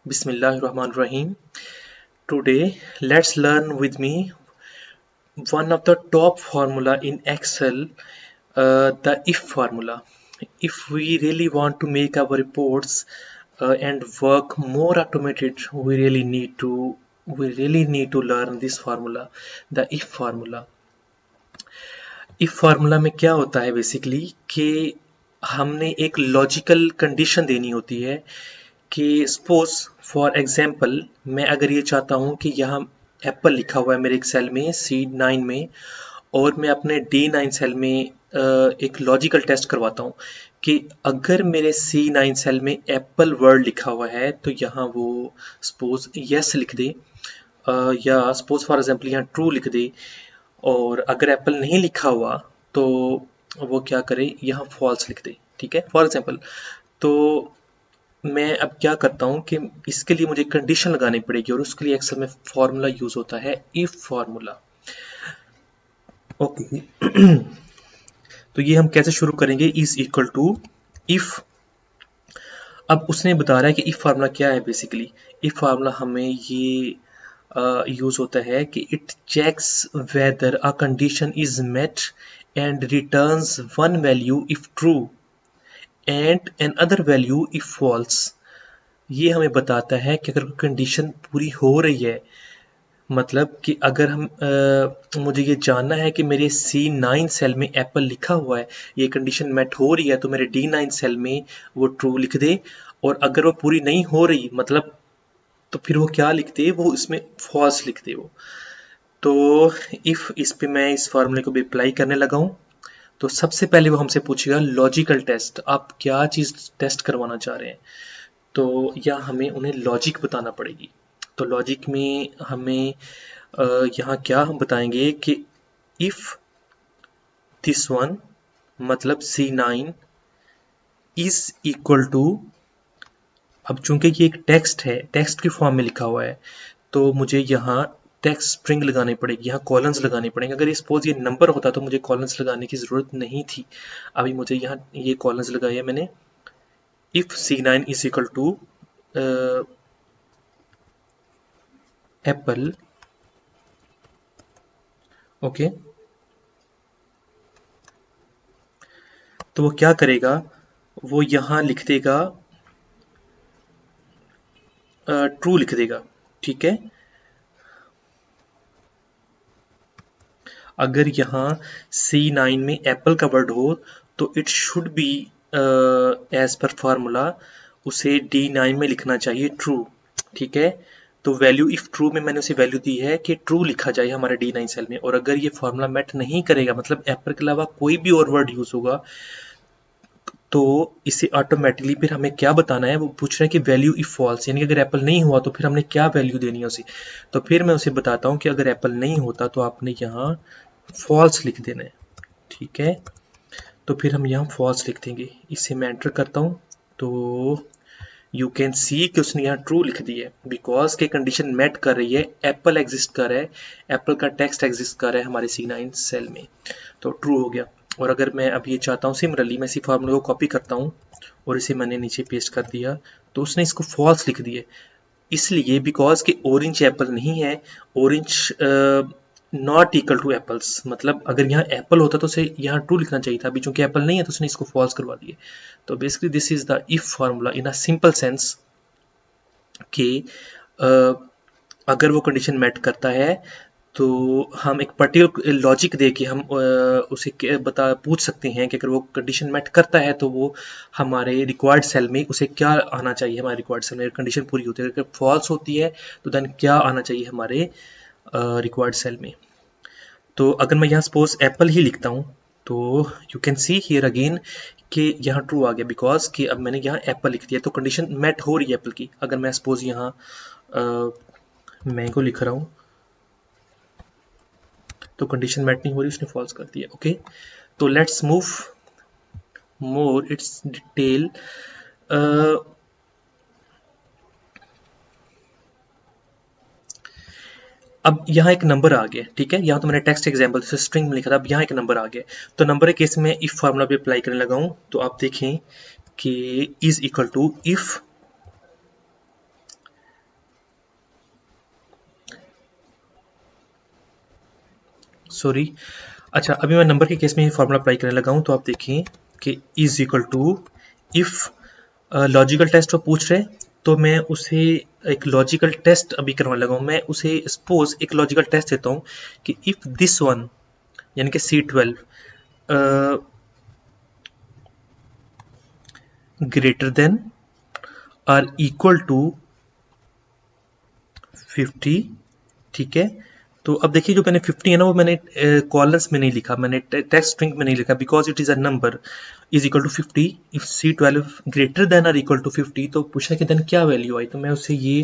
Bismillahirrahmanirrahim. Today, let's learn with me one of the top formula in Excel, the if formula. If we really want to make our reports and work more automated, we really need to learn this formula, the if formula. if formula में क्या होता है basically कि हमने एक logical condition देनी होती है कि सपोज फॉर एग्जांपल मैं अगर ये चाहता हूँ कि यहाँ एप्पल लिखा हुआ है मेरे एक सेल में C9 में और मैं अपने D9 सेल में एक लॉजिकल टेस्ट करवाता हूँ कि अगर मेरे C9 सेल में एप्पल वर्ड लिखा हुआ है तो यहाँ वो सपोज यस लिख दे या सपोज फॉर एग्जांपल यहाँ ट्रू लिख दे और अगर एप्पल नहीं लिखा हुआ तो वो क्या करे यहाँ फॉल्स लिख दे। ठीक है, फॉर एग्जांपल तो मैं अब क्या करता हूँ कि इसके लिए मुझे कंडीशन लगानी पड़ेगी और उसके लिए एक्सेल में फॉर्मूला यूज होता है इफ फॉर्मूला। ओके तो ये हम कैसे शुरू करेंगे, इज इक्वल टू इफ। अब उसने बता रहा है कि इफ फार्मूला क्या है। बेसिकली इफ फार्मूला हमें ये यूज होता है कि it checks whether a condition is met and returns one value if true and an other value if false. ये हमें बताता है कि अगर कंडीशन पूरी हो रही है, मतलब कि अगर मुझे ये जानना है कि मेरे C9 सेल में एप्पल लिखा हुआ है, ये कंडीशन मेट हो रही है तो मेरे D9 सेल में वो ट्रू लिख दे, और अगर वो पूरी नहीं हो रही मतलब तो फिर वो क्या लिख दे, वो इसमें फॉल्स लिख दे वो। तो इफ इस पे मैं इस फार्मूले को भी अप्लाई करने लगा हूँ तो सबसे पहले वो हमसे पूछेगा लॉजिकल टेस्ट, आप क्या चीज़ टेस्ट करवाना चाह रहे हैं, तो या हमें उन्हें लॉजिक बताना पड़ेगी। तो लॉजिक में हमें यहाँ क्या हम बताएंगे कि इफ दिस वन मतलब C9 इज इक्वल टू, अब चूंकि ये एक टेक्स्ट है, टेक्स्ट की फॉर्म में लिखा हुआ है तो मुझे यहाँ टेक्स्ट स्ट्रिंग लगानी पड़ेगी, यहाँ कॉलम्स लगाने पड़ेंगे। अगर सपोज ये नंबर होता तो मुझे कॉलम्स लगाने की ज़रूरत नहीं थी, अभी मुझे यहाँ ये कॉलम्स लगाए हैं मैंने। If C9 is equal to apple, okay, तो वो क्या करेगा, वो यहाँ लिख देगा ट्रू लिख देगा। ठीक है, अगर यहाँ C9 में एप्पल का वर्ड हो तो it should be as per formula उसे D9 में लिखना चाहिए ट्रू। ठीक है, तो वैल्यू इफ ट्रू में मैंने उसे वैल्यू दी है कि ट्रू लिखा जाए हमारे D9 सेल में, और अगर ये फार्मूला मैट नहीं करेगा मतलब एप्पल के अलावा कोई भी और वर्ड यूज होगा तो इसे ऑटोमेटिकली फिर हमें क्या बताना है, वो पूछ रहे हैं कि वैल्यू इफ फॉल्स, यानी कि अगर एप्पल नहीं हुआ तो फिर हमने क्या वैल्यू देनी है उसे। तो फिर मैं उसे बताता हूँ कि अगर एप्पल नहीं होता तो आपने यहाँ फॉल्स लिख देना है। ठीक है, तो फिर हम यहाँ फॉल्स लिख देंगे। इसे मैं एंटर करता हूँ तो यू कैन सी कि उसने यहाँ ट्रू लिख दी है बिकॉज के कंडीशन मेट कर रही है, एप्पल एग्जिस्ट कर रहा है, एप्पल का टेक्स्ट एग्जिस्ट कर रहा है हमारे C9 सेल में, तो ट्रू हो गया। और अगर मैं अब ये चाहता हूँ सिमिलरली मैं इसी फार्मूले को कॉपी करता हूँ और इसे मैंने नीचे पेस्ट कर दिया तो उसने इसको फॉल्स लिख दिए, इसलिए बिकॉज के ऑरेंज एप्पल नहीं है, orange not equal to apples, मतलब अगर यहाँ एप्पल होता तो उसे यहाँ ट्रू लिखना चाहिए था, अभी चूंकि एप्पल नहीं है तो उसने इसको फॉल्स करवा दिए। तो basically this is the if formula in a simple sense कि अगर वो कंडीशन मेट करता है तो हम एक पर्टिकुलर लॉजिक दे के हम उसे पूछ सकते हैं कि अगर वो कंडीशन मेट करता है तो वो हमारे रिक्वायर्ड सेल में उसे क्या आना चाहिए, हमारे रिक्वायर्ड सेल में कंडीशन पूरी होती है, अगर फॉल्स होती है तो देन क्या आना चाहिए हमारे रिक्वायर्ड सेल में। तो अगर मैं यहाँ सपोज एप्पल ही लिखता हूँ तो you can see here again कि यहाँ ट्रू आ गया बिकॉज कि अब मैंने यहाँ एप्पल लिख दिया तो कंडीशन मेट हो रही है एप्पल की। अगर मैं सपोज यहाँ मैंगो लिख रहा हूँ तो कंडीशन मेट नहीं हो रही, उसने फॉल्स कर दिया। ओके, तो let's move more it's detail. अब यहाँ एक नंबर आ गया। ठीक है, यहाँ तो मैंने टेक्स्ट एग्जाम्पल जैसे स्ट्रिंग में लिखा था, अब यहाँ एक नंबर आ गया तो नंबर के केस में इफ फार्मूला भी अप्लाई करने लगा हूँ। तो आप देखें कि is equal to if sorry, अच्छा अभी मैं नंबर के केस में ही फॉर्मूला अप्लाई करने लगा हूँ, तो आप देखें कि is equal to, if logical test वो पूछ रहे, तो मैं उसे एक लॉजिकल टेस्ट अभी करवाने लगा हूँ। मैं उसे सपोज एक लॉजिकल टेस्ट देता हूँ कि इफ दिस वन, यानी कि C12 greater than or equal to 50, ठीक है। तो अब देखिए जो मैंने 50 है ना, वो मैंने कॉलम्स में नहीं लिखा, मैंने टेक्स्ट स्ट्रिंग में नहीं लिखा, because it is a number is equal to 50। If C12 greater than or equal to 50, तो पूछा कि देन क्या वैल्यू आई, तो मैं उसे ये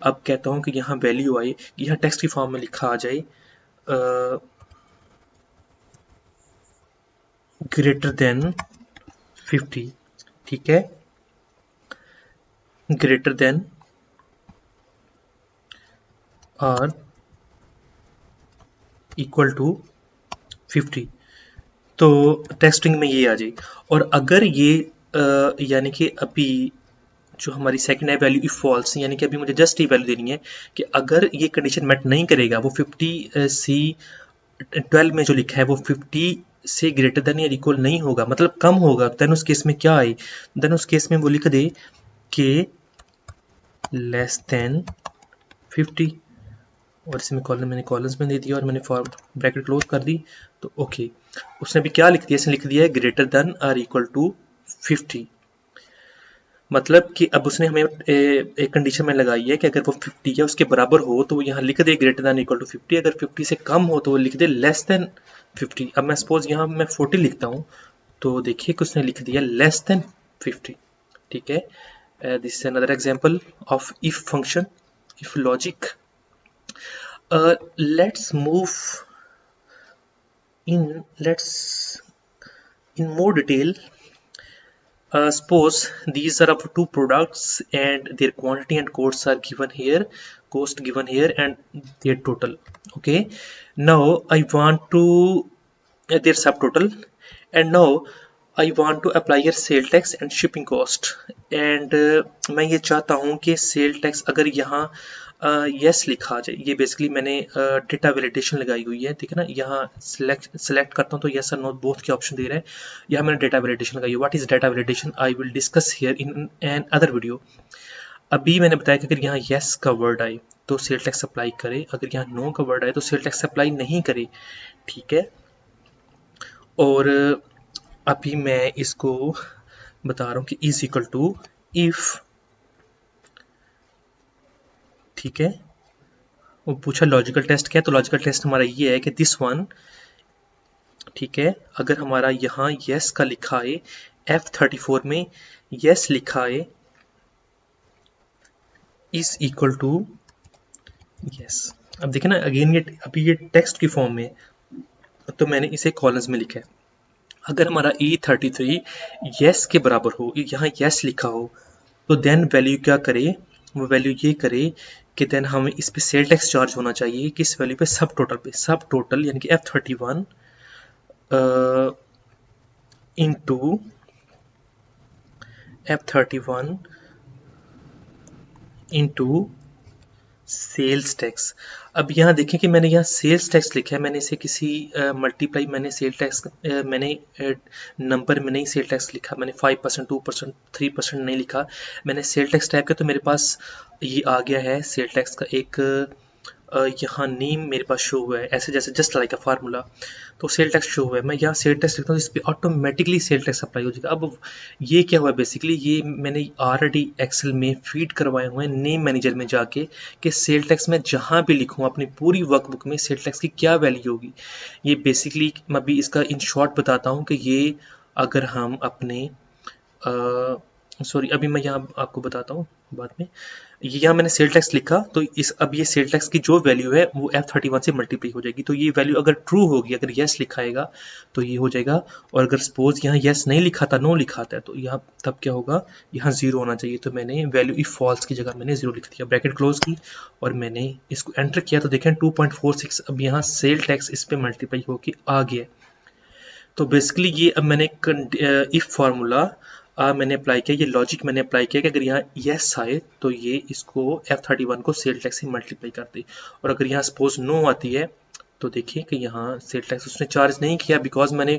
अब कहता हूँ कि यहाँ वैल्यू आई, यहाँ टेक्स्ट की फॉर्म में लिखा आ जाए ग्रेटर देन 50, ठीक है, greater than or equal to 50, तो टेक्स्टिंग में ये आ जाए। और अगर ये यानी कि अभी जो हमारी सेकंड है वैल्यू इफ फॉल्स, यानी कि अभी मुझे जस्ट ये वैल्यू देनी है कि अगर ये कंडीशन मेट नहीं करेगा, वो 50 C12 में जो लिखा है वो 50 से ग्रेटर देन या इक्वल नहीं होगा, मतलब कम होगा, देन उस केस में क्या आए, देन उस केस में वो लिख दे कि लेस देन 50, और इसमें कॉलम मैंने कॉलम्स में दे दिया और मैंने फॉर ब्रैकेट क्लोज कर दी, तो ओके। उसने भी क्या लिख दिया, इसने लिख दिया है greater than or equal to 50, मतलब कि अब उसने हमें एक कंडीशन में लगाई है कि अगर वो 50 या उसके बराबर हो तो वो यहाँ लिख दे ग्रेटर देन इक्वल टू 50, अगर 50 से कम हो तो वो लिख दे लेस देन 50। अब मैं सपोज यहाँ मैं 40 लिखता हूँ, तो देखिए कि उसने लिख दिया लेस देन 50, ठीक है। This is another example of if function, if logic. Let's move in let's in more detail. Suppose these are of two products and their quantity and costs are given here, cost given here and their total. Okay, now I want to their subtotal, and now I want to apply here sale tax and shipping cost, and मैं ये चाहता हूँ कि sale tax अगर यहाँ yes लिखा आ जाए, ये बेसिकली मैंने डेटा वैलिडेशन लगाई हुई है, ठीक है ना। यहाँ सेलेक्ट करता हूँ तो यस और नो बोथ के ऑप्शन दे रहे हैं, यहाँ मैंने डेटा वैलिडेशन लगाई है। What is data validation, I will discuss here in an other video. अभी मैंने बताया कि अगर यहाँ यस का वर्ड आए तो सेल टैक्स अप्लाई करे, अगर यहाँ नो का वर्ड आए तो सेल टैक्स अप्लाई नहीं करे, ठीक है। और अभी मैं इसको बता रहा हूँ कि इज इक्वल टू इफ, ठीक है। वो पूछा लॉजिकल टेस्ट क्या है, तो लॉजिकल टेस्ट हमारा ये है कि दिस वन, ठीक है, अगर हमारा यहाँ यस का लिखा है, F34 में यस लिखा है इज इक्वल टू यस। अब देखिए ना अगेन ये अभी ये टेक्स्ट की फॉर्म में, तो मैंने इसे कॉलम्स में लिखा है। अगर हमारा E33 यस के बराबर हो, यहाँ यस लिखा हो, तो देन वैल्यू क्या करे, वो वैल्यू ये करे कि देन हमें इस पे सेल टैक्स चार्ज होना चाहिए, किस वैल्यू पे, सब टोटल पे, सब टोटल यानी कि F31 into F31 into sales tax. अब यहाँ देखें कि मैंने यहाँ सेल्स टैक्स लिखा है, मैंने इसे किसी मल्टीप्लाई, मैंने सेल टैक्स मैंने नंबर में नहीं सेल टैक्स लिखा, मैंने 5%, 2%, 3% नहीं लिखा, मैंने सेल टैक्स टाइप किया, तो मेरे पास ये आ गया है सेल टैक्स का एक यहाँ नेम मेरे पास शो हुआ है, ऐसे जैसे जस्ट लाइक अ फार्मूला, तो सेल टैक्स शो हुआ है। मैं यहाँ सेल टैक्स लिखता हूँ, इस पर ऑटोमेटिकली सेल टैक्स अप्लाई हो जाएगा। अब ये क्या हुआ है, बेसिकली ये मैंने ऑलरेडी एक्सेल में फीड करवाए हुए हैं नेम मैनेजर में जाके कि सेल टैक्स में जहाँ भी लिखूँ अपनी पूरी वर्कबुक में सेल टैक्स की क्या वैल्यू होगी। ये बेसिकली मैं अभी इसका इन शॉर्ट बताता हूँ कि ये अगर हम अपने सॉरी अभी मैं यहाँ आपको बताता हूँ बाद में, यहाँ मैंने सेल टैक्स लिखा, तो इस अब ये सेल टैक्स की जो वैल्यू है वो F31 से मल्टीप्लाई हो जाएगी, तो ये वैल्यू अगर ट्रू होगी, अगर यस लिखाएगा तो ये हो जाएगा, और अगर सपोज यहाँ यस नहीं लिखा था, नो लिखा था, तो यहाँ तब क्या होगा, यहाँ जीरो होना चाहिए, तो मैंने वैल्यू इफ फॉल्स की जगह मैंने जीरो लिख दिया, ब्रैकेट क्लोज की और मैंने इसको एंटर किया, तो देखें 2.46 अब यहाँ सेल टैक्स इस पर मल्टीप्लाई होकर आ गया। तो बेसिकली ये अब मैंने इफ फार्मूला मैंने अप्लाई किया, ये लॉजिक मैंने अप्लाई किया कि अगर यहाँ यस आए तो ये इसको F31 को सेल टैक्स से मल्टीप्लाई कर दे, और अगर यहाँ सपोज नो आती है तो देखिए कि यहाँ सेल टैक्स उसने चार्ज नहीं किया बिकॉज मैंने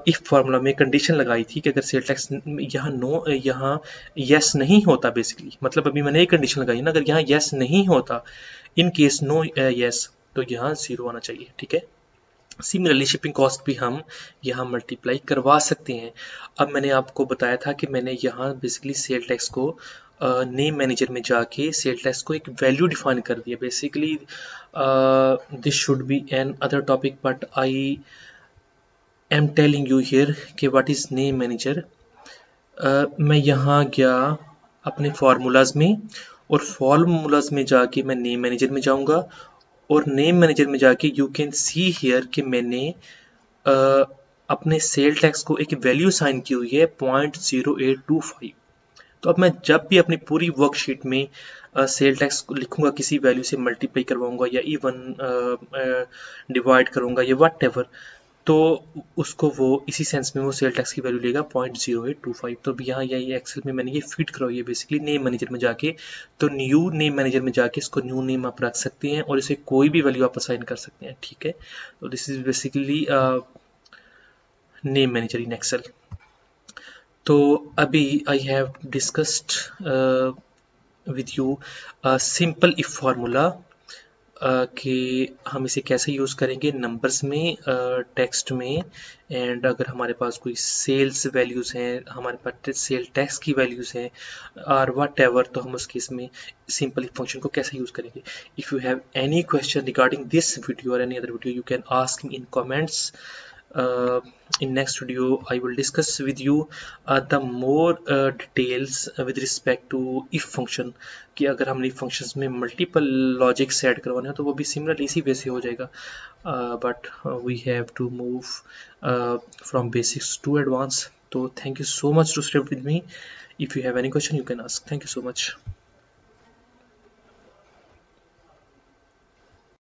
इफ फार्मूला में कंडीशन लगाई थी कि अगर सेल टैक्स यहाँ नो यहाँ यस नहीं होता, बेसिकली मतलब अभी मैंने एक कंडीशन लगाई ना, अगर यहाँ यस नहीं होता, इन केस नो यस, तो यहाँ 0 आना चाहिए। ठीक है, सिमिलरली शिपिंग कॉस्ट भी हम यहाँ मल्टीप्लाई करवा सकते हैं। अब मैंने आपको बताया था कि मैंने यहाँ बेसिकली सेल टैक्स को नेम मैनेजर में जाके सेल टैक्स को एक वैल्यू डिफाइन कर दिया। Basically this should be an other topic but I am telling you here कि व्हाट इज नेम मैनेजर। मैं यहाँ गया अपने फार्मूलाज में, और फार्मूलाज में जाके मैं नेम मैनेजर में जाऊँगा, और नेम मैनेजर में जाके यू कैन सी हियर कि मैंने अपने सेल टैक्स को एक वैल्यू साइन की हुई है 0.0825। तो अब मैं जब भी अपनी पूरी वर्कशीट में सेल टैक्स को लिखूंगा, किसी वैल्यू से मल्टीप्लाई करवाऊंगा या इवन डिवाइड करूंगा या वट एवर, तो उसको वो इसी सेंस में वो सेल टैक्स की वैल्यू लेगा 0.0825। तो अब यहाँ यही एक्सेल में मैंने ये फीड कराई है बेसिकली नेम मैनेजर में जाके। तो न्यू नेम मैनेजर में जाके इसको न्यू नेम आप रख सकते हैं और इसे कोई भी वैल्यू आप असाइन कर सकते हैं। ठीक है, तो this is basically name manager in Excel. तो अभी I have discussed with you simple if formula कि हम इसे कैसे यूज़ करेंगे नंबर्स में, टेक्स्ट में, एंड अगर हमारे पास कोई सेल्स वैल्यूज़ हैं, हमारे पास सेल टैक्स की वैल्यूज़ हैं और वट एवर, तो हम उस केस में सिंपल इफ फंक्शन को कैसे यूज़ करेंगे। If you have any question regarding this video और any other video, you can ask me in comments. In next video I will discuss with you the more details with respect to if function, कि अगर हमने functions में multiple logics add करवाने हो तो वो भी similar इसी वे से हो जाएगा, but we have to move from basics to advanced. तो thank you so much to stay with me. If you have any question you can ask. Thank you so much.